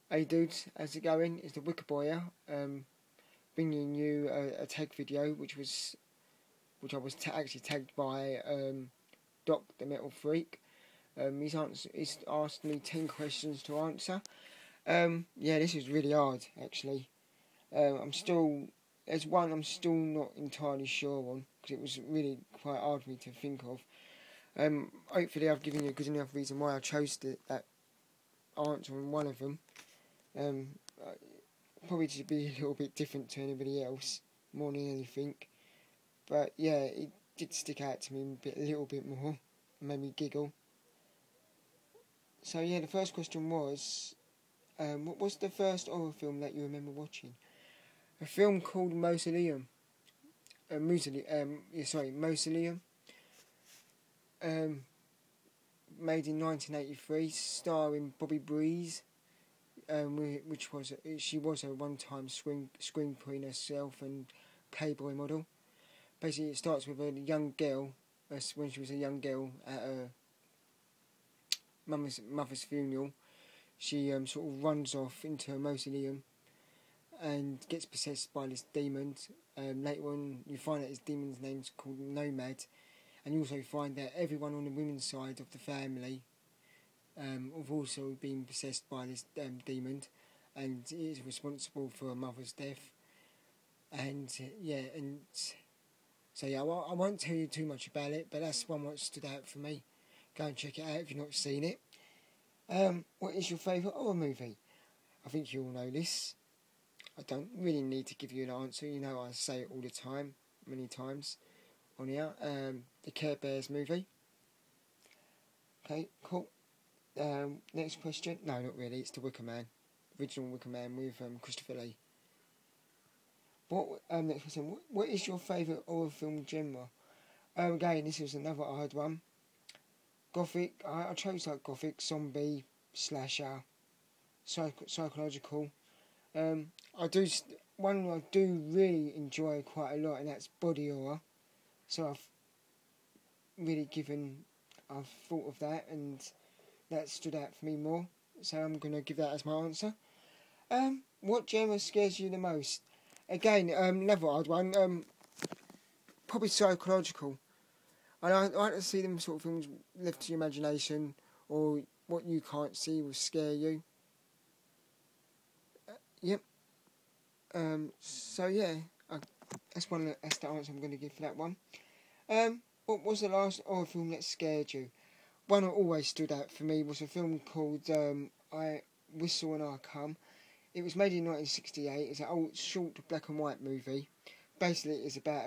Hey dudes, how's it going? It's the Wicker Boy here, bringing you a tag video which I was actually tagged by docthementalfreak. He's asked me 10 questions to answer. Yeah, this is really hard actually. I'm still not entirely sure on because it was really quite hard for me to think of. Hopefully I've given you a good enough reason why I chose that answer on one of them. Probably to be a little bit different to anybody else, more than anything. But yeah, it did stick out to me a little bit more, made me giggle. So yeah, the first question was, what was the first horror film that you remember watching? A film called Mausoleum. Mausoleum. Made in 1983, starring Bobby Breeze. She was a one-time screen queen herself and Playboy model. Basically, it starts with a young girl, when she was a young girl at her mother's funeral. She sort of runs off into a mausoleum and gets possessed by this demon. Later on, you find out this demon's name's called Nomad, and you also find that everyone on the women's side of the family have also been possessed by this demon, and is responsible for her mother's death. And so yeah, I won't tell you too much about it, but that's one that stood out for me. Go and check it out if you've not seen it. What is your favourite horror movie? I think you all know this. I don't really need to give you an answer. You know I say it all the time, many times on here. The Care Bears movie. Okay, cool. Next question. No, not really. It's the Wicker Man. Original Wicker Man with Christopher Lee. Next question. What is your favourite horror film genre? Again, this is another hard one. Gothic. I chose like gothic, zombie, slasher, psychological. One I do really enjoy quite a lot, and that's body horror. So I've thought of that, and that stood out for me more. So I'm gonna give that as my answer. What genre scares you the most? Again, another hard one. Probably psychological. I like to see them sort of films left to your imagination, or what you can't see will scare you. Yep. So yeah, that's the answer I'm going to give for that one. What was the last horror film that scared you? One that always stood out for me was a film called I Whistle and I Come. It was made in 1968. It's an old, short, black and white movie. Basically, it's about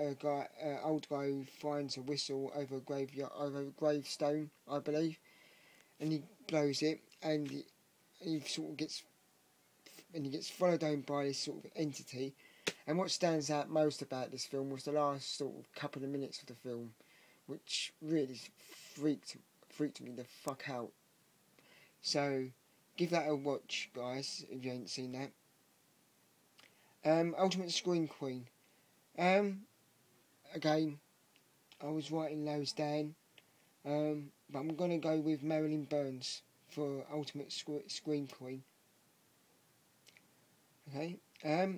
old guy who finds a whistle over a gravestone, I believe, and he blows it, and he gets followed home by this sort of entity. And what stands out most about this film was the last sort of couple of minutes of the film, which really freaked me the fuck out. So give that a watch, guys, if you ain't seen that. Ultimate Screen Queen. Again, I was writing those down, but I'm gonna go with Marilyn Burns for Ultimate Screen Queen. Okay.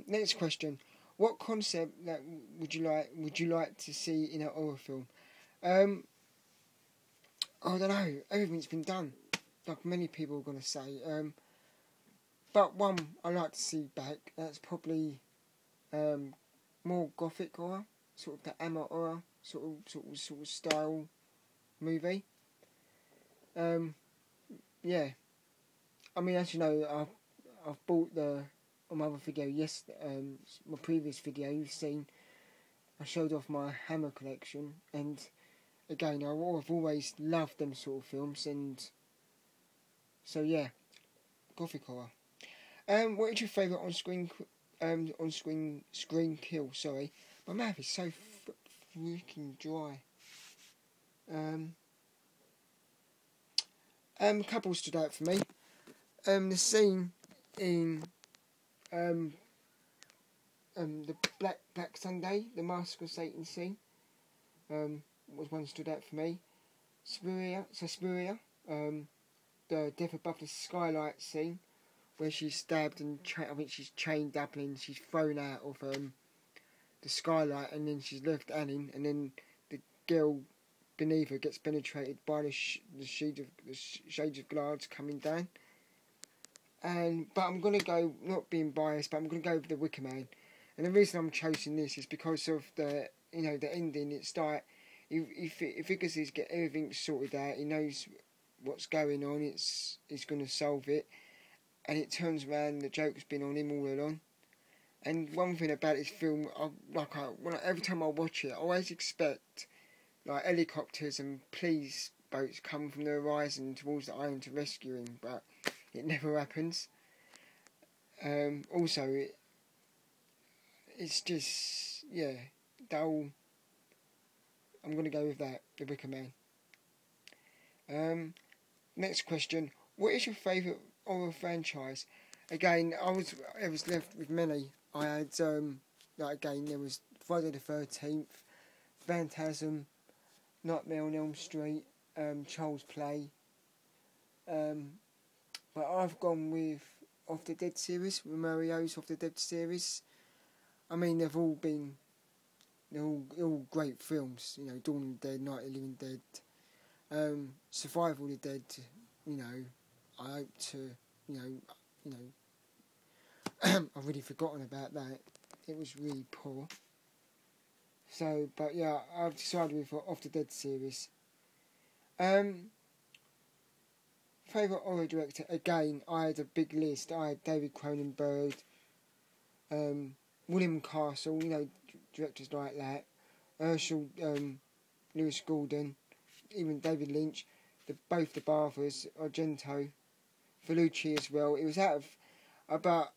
Next question. What concept would you like to see in a horror film? I don't know. Everything's been done, like many people are gonna say. But one I like to see back. That's probably more gothic horror, sort of the Hammer horror sort of style movie. Yeah. I mean, as you know, I've bought on my other video, my previous video you've seen, I showed off my Hammer collection, and again, I've always loved them sort of films, and so yeah, gothic horror. What is your favourite screen kill? Sorry, my mouth is so freaking dry. A couple stood out for me. The scene in the Black Sunday, the Mask of Satan scene, was one stood out for me. Suspiria, the Death Above the Skylight scene where she's stabbed and I think she's chained up and then she's thrown out of the skylight, and then she's left hanging, and then the girl beneath her gets penetrated by the shades of glass coming down. But I'm gonna go, not being biased, but I'm gonna go with the Wicker Man. And the reason I'm choosing this is because of the ending. It's like he figures he's get everything sorted out. He knows what's going on. He's gonna solve it, and it turns around. The joke's been on him all along. And one thing about this film, every time I watch it, I always expect like helicopters and police boats come from the horizon towards the island to rescue him, but it never happens. Also, it's just, yeah, dull. I'm going to go with that, the Wicker Man. Next question. What is your favourite horror franchise? Again, I was left with many. I had, again, there was Friday the 13th, Phantasm, Nightmare on Elm Street, Child's Play. But I've gone with Off the Dead series, Romero's Off the Dead series. I mean, they're all great films. You know, Dawn of the Dead, Night of the Living Dead, Survival of the Dead. You know, I hope to, I've really forgotten about that. It was really poor. So, but yeah, I've decided with Off the Dead series. Favourite horror director? Again, I had a big list. I had David Cronenberg, William Castle, directors like that, Herschel, Lewis Gordon, even David Lynch, both the Barthas, Argento, Felucci as well. It was but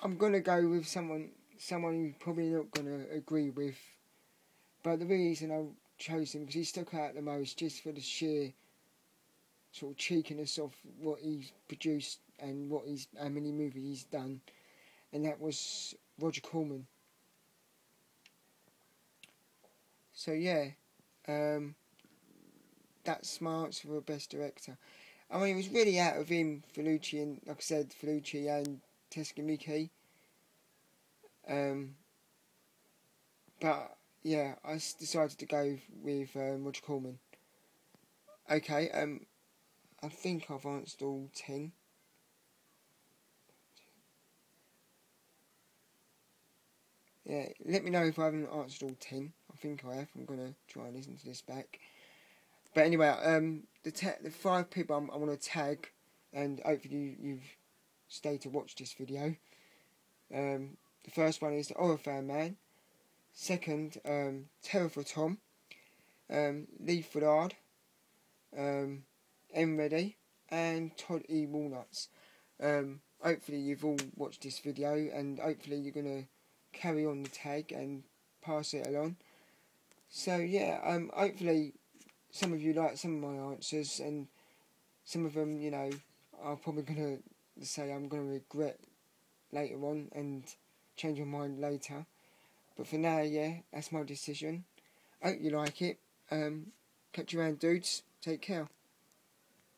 I'm gonna go with someone you're probably not gonna agree with. But the reason I chose him because he stuck out the most, just for the sheer sort of cheekiness of what he's produced and how many movies he's done, and that was Roger Corman. So yeah, that's my answer for best director. I mean, it was really out of him, Felucci, and like I said, Felucci and Tescamiki. But yeah, I decided to go with Roger Corman. Okay, I think I've answered all 10. Yeah, let me know if I haven't answered all 10. I think I have. I'm going to try and listen to this back. But anyway, the 5 people I want to tag, and hopefully you've stayed to watch this video. The first one is the Horror Fan Man. Second, TerrorforTom, Lee Fullard, Nready, and Todd Wallnuts. Hopefully you've all watched this video, and hopefully you're going to carry on the tag and pass it along. So yeah, hopefully some of you like some of my answers, and some of them, are probably going to say I'm going to regret later on and change my mind later. But for now, yeah, that's my decision. Hope you like it. Catch you around, dudes. Take care.